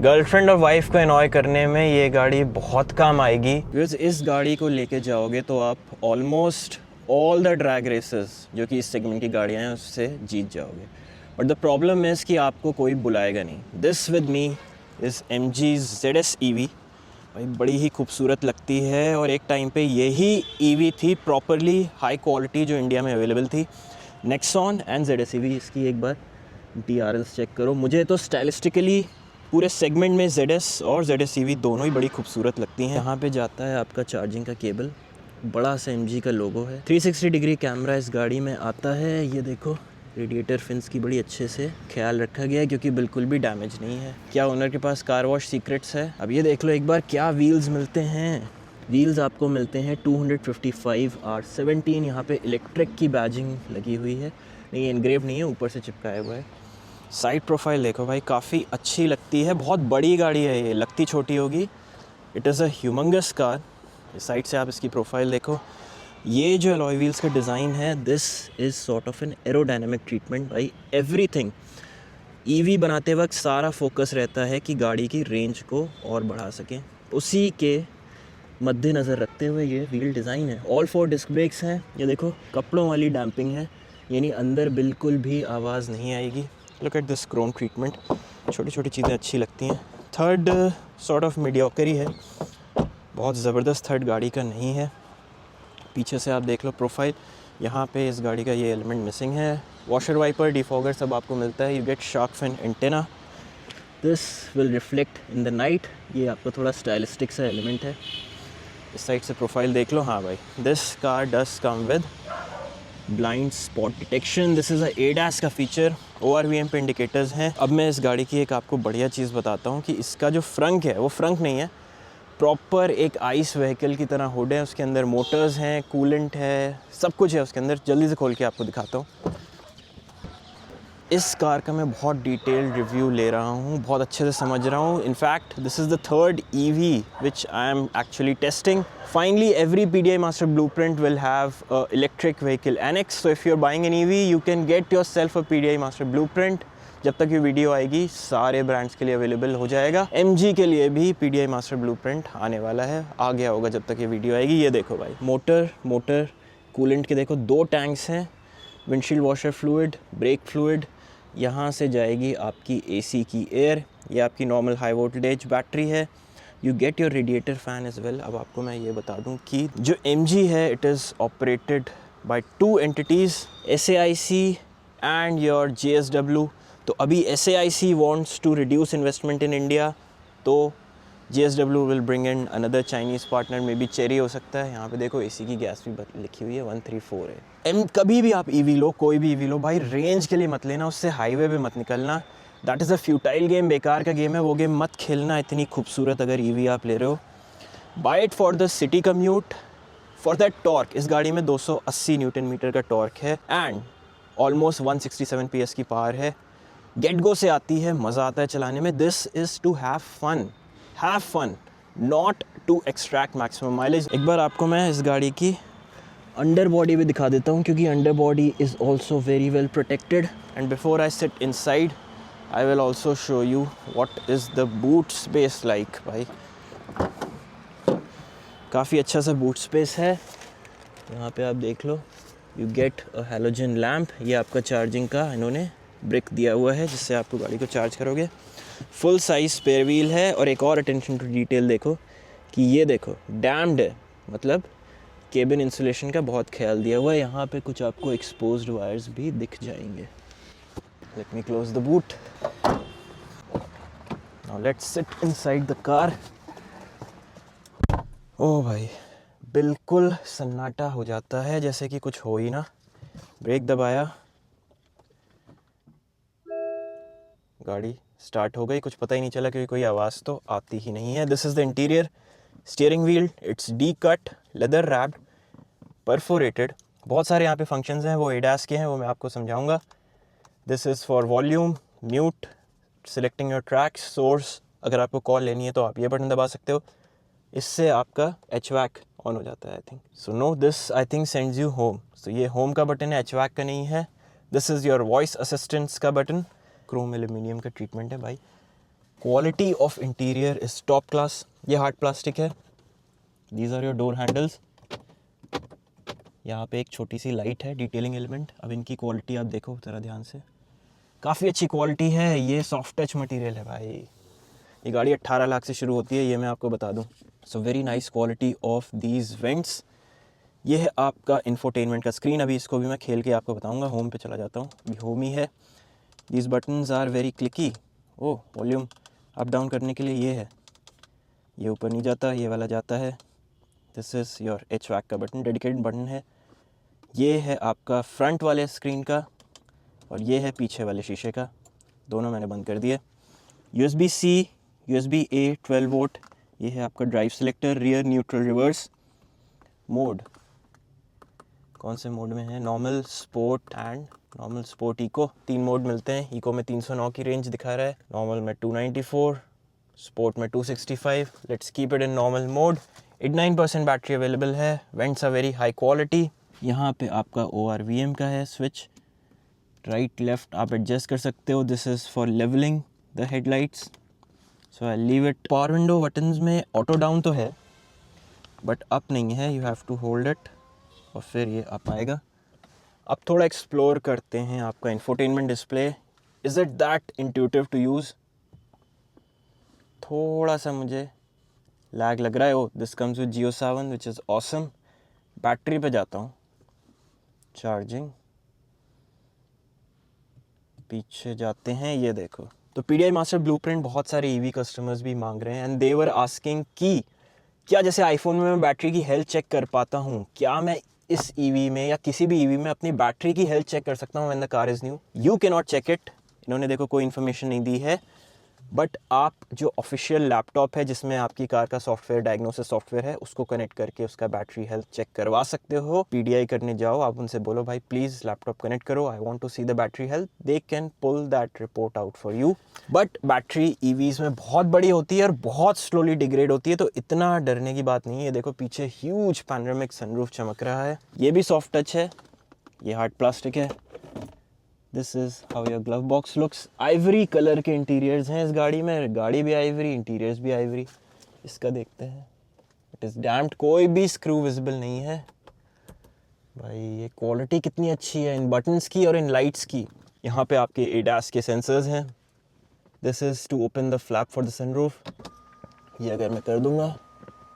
Girlfriend और wife को annoy करने में ये गाड़ी बहुत काम आएगी। बिकॉज इस गाड़ी को लेके जाओगे तो आप almost all the drag races जो कि इस सेगमेंट की गाड़ियाँ हैं उससे जीत जाओगे। बट द प्रॉब्लम इज़ कि आपको कोई बुलाएगा नहीं। This with me is MG ZS EV। भाई बड़ी ही खूबसूरत लगती है और एक टाइम पे यही EV थी प्रॉपरली हाई क्वालिटी जो इंडिया में अवेलेबल थी। नेक्सॉन एंड ZS EV, इसकी एक बार DRLs चेक करो। मुझे तो स्टाइलिस्टिकली पूरे सेगमेंट में ZS और ZS EV दोनों ही बड़ी खूबसूरत लगती हैं। यहाँ पे जाता है आपका चार्जिंग का केबल, बड़ा सा MG का लोगो है। 360 डिग्री कैमरा इस गाड़ी में आता है। ये देखो रेडिएटर फिन्स की बड़ी अच्छे से ख्याल रखा गया है क्योंकि बिल्कुल भी डैमेज नहीं है। क्या ओनर के पास कार वॉश सीक्रेट्स है? अब ये देख लो एक बार क्या व्हील्स मिलते हैं। व्हील्स आपको मिलते हैं 255 R17। यहाँ पे इलेक्ट्रिक की बैजिंग लगी हुई है, नहीं एनग्रेव नहीं है, ऊपर से चिपकाया हुआ है। साइड प्रोफाइल देखो भाई, काफ़ी अच्छी लगती है। बहुत बड़ी गाड़ी है ये, लगती छोटी होगी। It is a humongous car. इस साइड से आप इसकी प्रोफाइल देखो। ये जो अलॉय व्हील्स का डिज़ाइन है, this is sort of an aerodynamic treatment भाई। एवरीथिंग EV बनाते वक्त सारा फोकस रहता है कि गाड़ी की रेंज को और बढ़ा सकें, उसी के मद्देनज़र रखते हुए ये व्हील डिज़ाइन है। ऑल 4 डिस्क ब्रेक्स हैं। ये देखो कपड़ों वाली डैम्पिंग है, यानी अंदर बिल्कुल भी आवाज़ नहीं आएगी। Look at this Chrome treatment. छोटी छोटी चीज़ें अच्छी लगती हैं। थर्ड सॉर्ट ऑफ मीडियोकरी है, बहुत ज़बरदस्त थर्ड गाड़ी का नहीं है। पीछे से आप देख लो प्रोफाइल, यहाँ पे इस गाड़ी का ये एलिमेंट मिसिंग है। वॉशर वाइपर डिफॉगर सब आपको मिलता है। You get shark fin antenna, this will reflect in the night. ये आपका थोड़ा स्टाइलिस्टिक सा एलिमेंट है। इस साइड से प्रोफाइल देख लो। हाँ भाई, this car does come with blind spot detection. This is a ADAS का फीचर। ORVM पे इंडिकेटर्स हैं। अब मैं इस गाड़ी की एक आपको बढ़िया चीज़ बताता हूँ कि इसका जो फ्रंक है वो फ्रंक नहीं है, प्रॉपर एक आइस व्हीकल की तरह हुड है। उसके अंदर मोटर्स हैं, कूलेंट है, सब कुछ है उसके अंदर। जल्दी से खोल के आपको दिखाता हूँ। इस कार का मैं बहुत डिटेल्ड रिव्यू ले रहा हूँ, बहुत अच्छे से समझ रहा हूँ। In fact this is the third EV which I am actually testing. Finally, every PDI Master Blueprint will have a electric vehicle annex. So if you're buying an EV, you can get yourself a PDI Master Blueprint. जब तक ये video आएगी सारे brands के लिए available हो जाएगा। MG के लिए भी PDI Master Blueprint आने वाला है, आ गया होगा जब तक ये वीडियो आएगी। ये देखो भाई, मोटर कूलेंट के देखो 2 टैंक्स हैं, windshield washer fluid, brake fluid. यहाँ से जाएगी आपकी AC की एयर। ये आपकी नॉर्मल हाई वोल्टेज बैटरी है। You get your radiator fan as well. अब आपको मैं ये बता दूँ कि जो MG है it is operated by 2 entities, SAIC and your JSW। तो अभी SAIC wants to reduce investment in India, तो JSW will bring in another Chinese partner, may be cherry हो सकता है। यहाँ पे देखो AC की गैस भी लिखी हुई है, 134 है। कभी भी आप EV लो, कोई भी EV लो भाई, रेंज के लिए मत लेना, उससे हाईवे पे मत निकलना। That is a futile game, बेकार का गेम है वो गेम, मत खेलना। इतनी खूबसूरत अगर EV आप ले रहे हो, buy it for the city commute, for that torque. इस गाड़ी में 280 न्यूटन मीटर का टॉर्क है एंड ऑलमोस्ट 167 PS की पावर है। गेट गो से आती है, मज़ा आता है चलाने में। This is to have fun, not to extract maximum mileage. एक बार आपको मैं इस गाड़ी की अंडर बॉडी भी दिखा देता हूँ क्योंकि under body is also very well protected. And before I sit inside I will also show you what is the boot space like. भाई काफ़ी अच्छा सा बूट स्पेस है। यहाँ पे आप देख लो, you get a halogen lamp. ये आपका चार्जिंग का इन्होंने ब्रिक दिया हुआ है जिससे आपको गाड़ी को चार्ज करोगे। फुल साइज स्पेयर व्हील है। और एक और अटेंशन टू डिटेल देखो कि ये देखो डैम्ड है, मतलब केबिन इंसुलेशन का बहुत ख्याल दिया हुआ है। यहाँ पे कुछ आपको एक्सपोज्ड वायर्स भी दिख जाएंगे। Let me close the boot. Now let's sit inside the car. ओ भाई, बिल्कुल सन्नाटा हो जाता है जैसे कि कुछ हो ही ना। ब्रेक दबाया, गाड़ी स्टार्ट हो गई, कुछ पता ही नहीं चला क्योंकि कोई आवाज़ तो आती ही नहीं है। This is the interior. Steering wheel it's D cut, leather wrapped, perforated. बहुत सारे यहाँ पे फंक्शंस हैं, वो ADAS के हैं, वो मैं आपको समझाऊंगा। This is for volume, mute, selecting your tracks, source. अगर आपको कॉल लेनी है तो आप ये बटन दबा सकते हो, इससे आपका HVAC ऑन हो जाता है I think. So no, this I think sends you home. सो ये होम का बटन है, HVAC का नहीं है। This is your voice assistants का बटन। क्रोम एल्यूमिनियम का ट्रीटमेंट है भाई। Quality of interior is top class. ये हार्ड प्लास्टिक है। These are your door handles. यहाँ पे एक छोटी सी लाइट है, डिटेलिंग एलिमेंट। अब इनकी क्वालिटी आप देखो ज़रा ध्यान से, काफ़ी अच्छी क्वालिटी है। ये सॉफ्ट टच मटेरियल है भाई। ये गाड़ी 18 लाख से शुरू होती है, ये मैं आपको बता दूँ। So very nice quality of these vents. ये है आपका इंफोटेनमेंट का स्क्रीन। अभी इसको भी मैं खेल के आपको बताऊँगा। होम पे चला जाता हूँ, अभी होम ही है। These buttons are very clicky. Oh, volume up down करने के लिए ये है, ये ऊपर नहीं जाता, ये वाला जाता है। दिस इज़ योर HVAC का बटन, डेडिकेटेड बटन है। ये है आपका फ्रंट वाले स्क्रीन का और ये है पीछे वाले शीशे का। दोनों मैंने बंद कर दिए। USB-C, USB-A 12 volt. ये है आपका drive selector, rear, neutral, reverse. Mode कौन से मोड में है? Normal, sport and normal, sport, eco. 3 mode मिलते हैं। इको में 309 की रेंज दिखा रहा है, नॉर्मल में 294, स्पोर्ट में 265। Let's keep it in normal mode. 89% battery available है। Vents are very high quality. यहाँ पे आपका ORVM का है स्विच, राइट लेफ्ट आप एडजस्ट कर सकते हो। This is for levelling the headlights, so I leave it. Power window buttons में ऑटो डाउन तो है बट अप नहीं है, you have to hold it और फिर ये अप आएगा। अब थोड़ा एक्सप्लोर करते हैं आपका infotainment display. Is it that intuitive to use? थोड़ा सा मुझे लैग लग रहा है। Oh, this comes with Jio Saavn which is awesome. Battery पे जाता हूँ, चार्जिंग, पीछे जाते हैं, ये देखो। तो PDI मास्टर ब्लूप्रिंट बहुत सारे EV कस्टमर्स भी मांग रहे हैं एंड दे वर आस्किंग कि क्या जैसे आईफोन में मैं बैटरी की हेल्थ चेक कर पाता हूँ, क्या मैं इस EV में या किसी भी EV में अपनी बैटरी की हेल्थ चेक कर सकता हूँ when the car is new? You can not check it. इन्होंने देखो कोई इन्फॉर्मेशन नहीं दी है, बट आप जो ऑफिशियल लैपटॉप है जिसमें आपकी कार का सॉफ्टवेयर, डायग्नोसिस सॉफ्टवेयर है, उसको कनेक्ट करके उसका बैटरी हेल्थ चेक करवा सकते हो। PDI करने जाओ, आप उनसे बोलो भाई प्लीज़ लैपटॉप कनेक्ट करो, I want to see the battery health. They can pull that report out for you. But battery EVs में बहुत बड़ी होती है और बहुत स्लोली डिग्रेड होती है, तो इतना डरने की बात नहीं है। देखो पीछे ह्यूज पैनोरामिक सनरूफ चमक रहा है। ये भी सॉफ्ट टच है, ये हार्ड प्लास्टिक है। This is how your glove box looks. Ivory colour के इंटीरियर्स हैं इस गाड़ी में। गाड़ी भी आइवरी, इंटीरियर्स भी आइवरी। इसका देखते हैं, इट इज़ डैम्प्ड, कोई भी स्क्रू विजिबल नहीं है। भाई ये क्वालिटी कितनी अच्छी है इन बटन्स की और इन लाइट्स की। यहाँ पे आपके ADAS के सेंसर्स हैं। This is to open the flap for the sunroof. ये अगर मैं कर दूंगा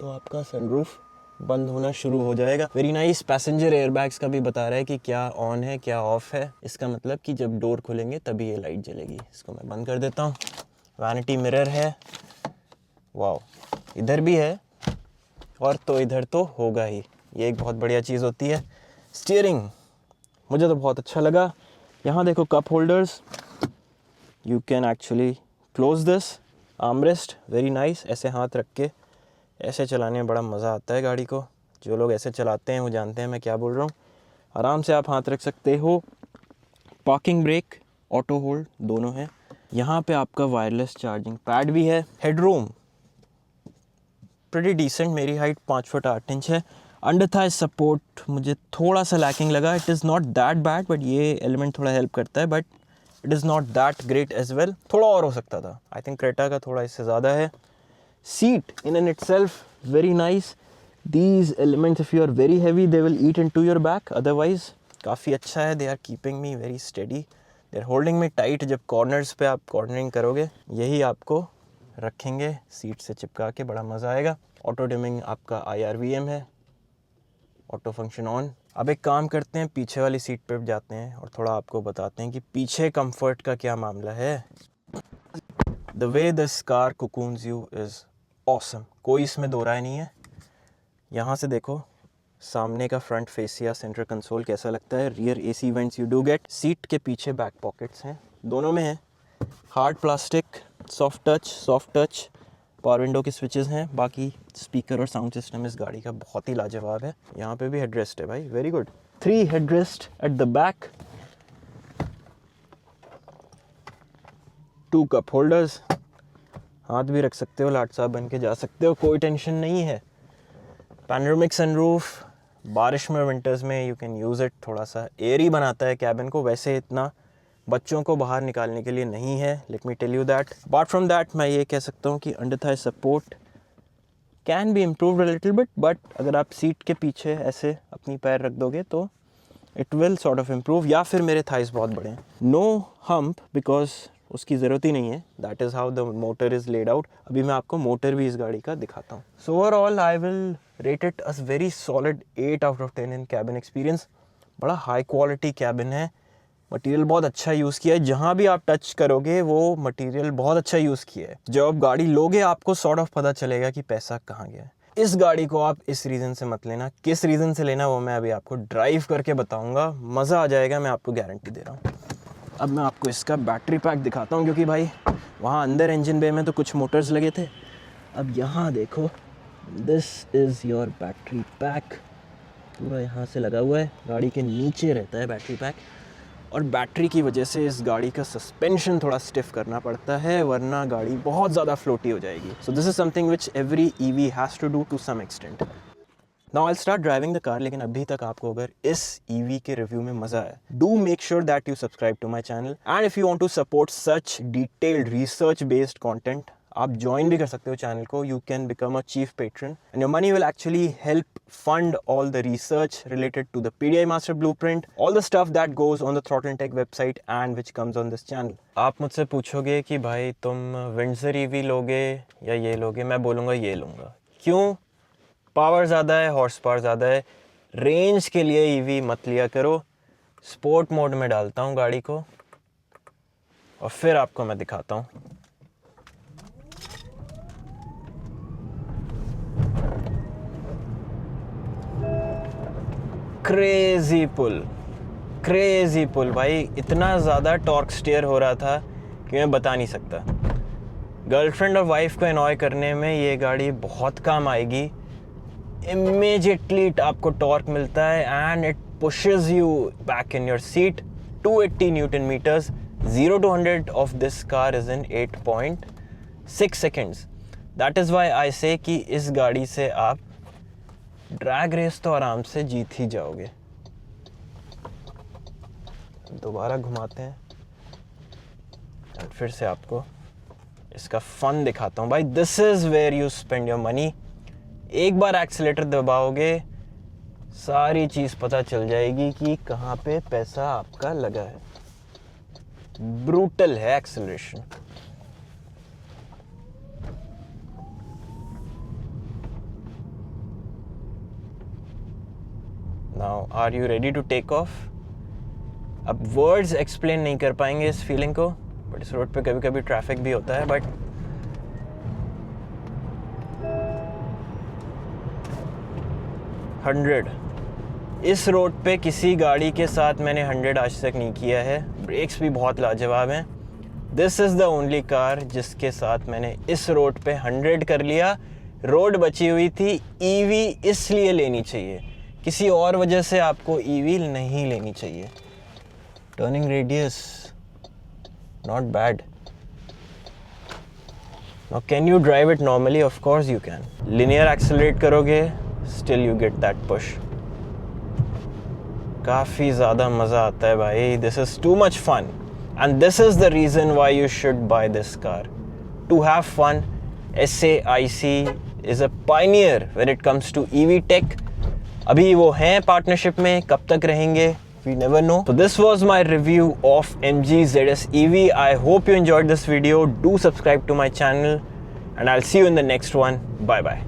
तो आपका सनरूफ बंद होना शुरू हो जाएगा। Very nice. पैसेंजर एयरबैग्स का भी बता रहा है कि क्या ऑन है क्या ऑफ है। इसका मतलब कि जब डोर खोलेंगे तभी ये लाइट जलेगी। इसको मैं बंद कर देता हूँ। वैनिटी मिरर है, वाओ, इधर भी है और तो इधर तो होगा ही, ये एक बहुत बढ़िया चीज़ होती है। स्टीयरिंग मुझे तो बहुत अच्छा लगा। यहाँ देखो cup holders, you can actually close this. Armrest very nice. ऐसे हाथ रख के ऐसे चलाने में बड़ा मज़ा आता है गाड़ी को। जो लोग ऐसे चलाते हैं वो जानते हैं मैं क्या बोल रहा हूँ। आराम से आप हाथ रख सकते हो। पार्किंग ब्रेक, ऑटो होल्ड दोनों हैं। यहाँ पे आपका वायरलेस चार्जिंग पैड भी है। हेडरूम प्रीटी डिसेंट, मेरी हाइट 5 फुट 8 इंच है। अंडर थाई सपोर्ट मुझे थोड़ा सा लैकिंग लगा। It is not that bad, but ये एलिमेंट थोड़ा हेल्प करता है, but it is not that great as well. थोड़ा और हो सकता था, आई थिंक क्रेटा का थोड़ा इससे ज़्यादा है। Seat in and itself very nice. These elements, if you are very heavy, they will eat into your back. Otherwise, काफ़ी अच्छा है. They are keeping me very steady. They are holding me tight. जब corners पे आप cornering करोगे, यही आपको रखेंगे सीट से चिपका के, बड़ा मज़ा आएगा. ऑटो डिमिंग आपका IRVM है. Auto function on. अब एक काम करते हैं, पीछे वाली सीट पे जाते हैं और थोड़ा आपको बताते हैं कि पीछे कंफर्ट का क्या मामला है. The way this car cocoons you is awesome. कोई इसमें दो राय नहीं है. यहाँ से देखो सामने का फ्रंट फेसिया सेंटर कंसोल कैसा लगता है. Rear AC vents you do get. Seat के पीछे बैक पॉकेट्स हैं, दोनों में हैं. Hard plastic, soft touch. Power window के स्विचेस हैं. बाकी स्पीकर और साउंड सिस्टम इस गाड़ी का बहुत ही लाजवाब है. यहाँ पे भी हेडरेस्ट है भाई, very good. 3 headrest at the back. 2 cup holders, हाथ भी रख सकते हो, लाट साहब बन के जा सकते हो, कोई टेंशन नहीं है. पैनोरामिक सनरूफ, बारिश में विंटर्स में यू कैन यूज़ इट. थोड़ा सा एयर ही बनाता है कैबिन को, वैसे इतना बच्चों को बाहर निकालने के लिए नहीं है, let me tell you that. Apart from that मैं ये कह सकता हूँ कि under thigh support can be improved a little bit, but अगर आप सीट के पीछे ऐसे अपनी पैर रख दोगे तो it will sort of improve. या फिर मेरे थाइस बहुत बड़े हैं। नो हम्प बिकॉज उसकी ज़रूरत ही नहीं है, that is how the motor is laid out. अभी मैं आपको मोटर भी इस गाड़ी का दिखाता हूँ। So overall I will rate it us very solid 8 out of 10 in cabin experience. बड़ा हाई क्वालिटी कैबिन है, मटेरियल बहुत अच्छा यूज़ किया है। जहाँ भी आप टच करोगे वो मटेरियल बहुत अच्छा यूज़ किया है। जब आप गाड़ी लोगे आपको सॉर्ट ऑफ पता चलेगा कि पैसा कहाँ गया है। इस गाड़ी को आप इस रीज़न से मत लेना, किस रीज़न से लेना वो मैं अभी आपको ड्राइव करके बताऊंगा। मज़ा आ जाएगा, मैं आपको गारंटी दे रहा हूँ। अब मैं आपको इसका बैटरी पैक दिखाता हूँ, क्योंकि भाई वहाँ अंदर इंजन बे में तो कुछ मोटर्स लगे थे। अब यहाँ देखो, this is your battery pack. पूरा यहाँ से लगा हुआ है, गाड़ी के नीचे रहता है बैटरी पैक। और बैटरी की वजह से इस गाड़ी का सस्पेंशन थोड़ा स्टिफ करना पड़ता है, वरना गाड़ी बहुत ज़्यादा फ्लोटी हो जाएगी। So this is something which every EV has to do to some extent. Now I start driving the car. लेकिन अभी तक आपको अगर इस ईवी के रिव्यू में मज़ा आया, do make sure that you subscribe to my channel. And if you want to support such detailed research based content, आप ज्वाइन भी कर सकते हो चैनल को। You can become a chief patron and your money will actually help fund all the research related to the PDI master blueprint, all the stuff that goes on the throttle and tech website and which comes on this channel. आप मुझसे पूछोगे कि भाई तुम Windsor EV लोगे या ये लोगे, मैं बोलूँगा ये लूँगा। क्यों? पावर ज़्यादा है, हॉर्स पावर ज़्यादा है। रेंज के लिए ईवी मत लिया करो। स्पोर्ट मोड में डालता हूँ गाड़ी को और फिर आपको मैं दिखाता हूँ। क्रेजी पुल भाई, इतना ज़्यादा टॉर्क स्टीयर हो रहा था कि मैं बता नहीं सकता। गर्लफ्रेंड और वाइफ को एनॉय करने में ये गाड़ी बहुत काम आएगी। इमीडिएटली आपको टॉर्क मिलता है and it pushes you back in your seat. 280 newton metres. 0 to 100 of this car is in 8.6 seconds. That is why I say कि इस गाड़ी से आप ड्रैग रेस तो आराम से जीत ही जाओगे। दोबारा घुमाते हैं और फिर से आपको इसका फन दिखाता हूँ। भाई this is where you spend your money. एक बार एक्सीलेटर दबाओगे सारी चीज़ पता चल जाएगी कि कहाँ पे पैसा आपका लगा है। ब्रूटल है acceleration. Now are you ready to take off? अब वर्ड्स एक्सप्लेन नहीं कर पाएंगे इस फीलिंग को, बट इस रोड पे कभी कभी ट्रैफिक भी होता है। बट 100 इस रोड पे किसी गाड़ी के साथ मैंने 100 आज तक नहीं किया है। ब्रेक्स भी बहुत लाजवाब हैं। This is the only car जिसके साथ मैंने इस रोड पे 100 कर लिया। रोड बची हुई थी। ईवी इसलिए लेनी चाहिए, किसी और वजह से आपको ईवी नहीं लेनी चाहिए। Turning radius not bad. Now can you drive it normally? Of course you can. Linear accelerate करोगे, still you get that push. काफ़ी ज़्यादा मज़ा आता है भाई। This is too much fun and this is the reason why you should buy this car, to have fun. SAIC is a pioneer when it comes to EV tech. अभी वो हैं partnership में, कब तक रहेंगे we never know. So this was my review of MG ZS EV. I hope you enjoyed this video. Do subscribe to my channel and I'll see you in the next one. Bye bye.